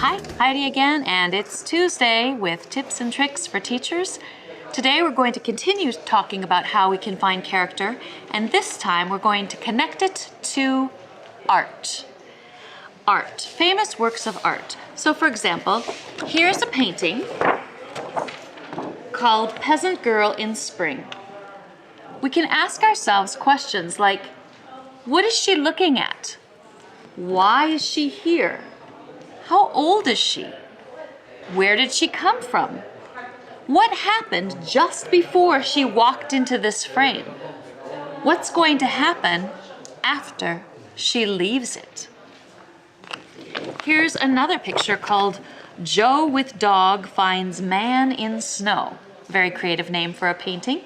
Hi, Heidi again, and it's Tuesday with tips and tricks for teachers. Today we're going to continue talking about how we can find character, and this time we're going to connect it to art. Art, famous works of art. So for example, here's a painting called Peasant Girl in Spring. We can ask ourselves questions like, what is she looking at? Why is she here? How old is she? Where did she come from? What happened just before she walked into this frame? What's going to happen after she leaves it? Here's another picture called Joe with Dog Finds Man in Snow. Very creative name for a painting.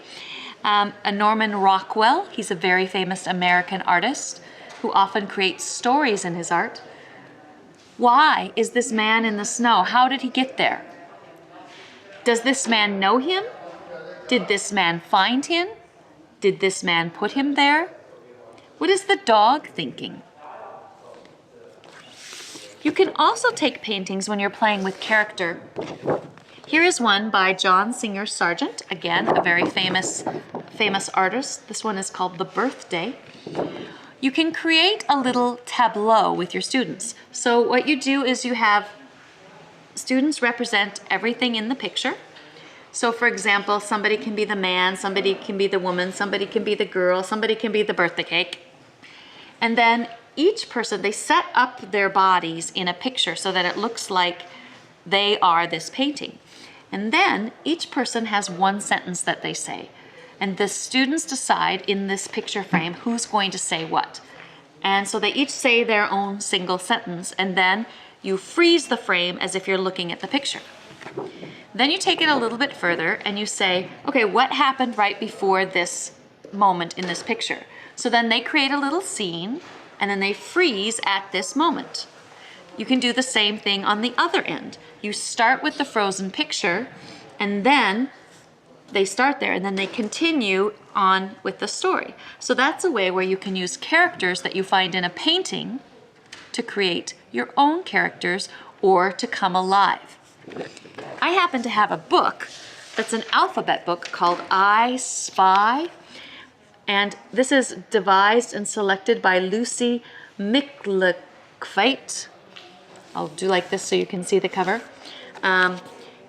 A Norman Rockwell, he's a very famous American artist who often creates stories in his art. Why is this man in the snow? How did he get there? Does this man know him? Did this man find him? Did this man put him there? What is the dog thinking? You can also take paintings when you're playing with character. Here is one by John Singer Sargent, again, a very famous artist. This one is called The Birthday. You can create a little tableau with your students. So what you do is you have students represent everything in the picture. So for example, somebody can be the man, somebody can be the woman, somebody can be the girl, somebody can be the birthday cake. And then each person, they set up their bodies in a picture so that it looks like they are this painting. And then each person has one sentence that they say. And the students decide in this picture frame who's going to say what. And so they each say their own single sentence, and then you freeze the frame as if you're looking at the picture. Then you take it a little bit further and you say, okay, what happened right before this moment in this picture? So then they create a little scene and then they freeze at this moment. You can do the same thing on the other end. You start with the frozen picture and then they start there and then they continue on with the story. So that's a way where you can use characters that you find in a painting to create your own characters or to come alive. I happen to have a book that's an alphabet book called I Spy. And this is devised and selected by Lucy Micklefeit. I'll do like this so you can see the cover.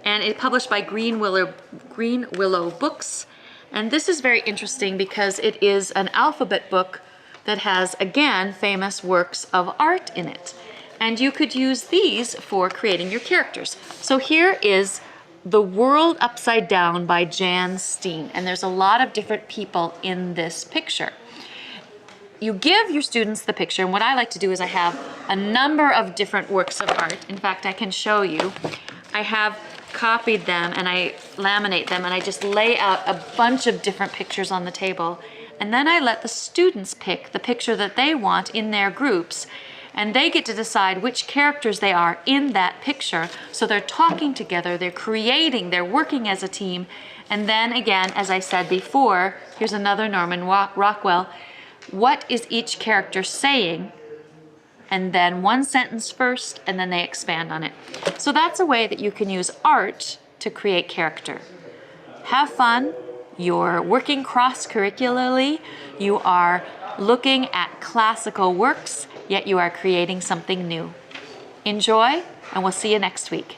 And it's published by Green Willow Books. And this is very interesting because it is an alphabet book that has, again, famous works of art in it. And you could use these for creating your characters. So here is The World Upside Down by Jan Steen. And there's a lot of different people in this picture. You give your students the picture, and what I like to do is I have a number of different works of art. In fact, I can show you. I have copied them and I laminate them and I just lay out a bunch of different pictures on the table, and then I let the students pick the picture that they want in their groups, and they get to decide which characters they are in that picture. So they're talking together, they're creating, they're working as a team. And then again, as I said before, here's another Norman Rockwell. What is each character saying? And then one sentence first, and then they expand on it. So that's a way that you can use art to create character. Have fun. You're working cross-curricularly. You are looking at classical works, yet you are creating something new. Enjoy, and we'll see you next week.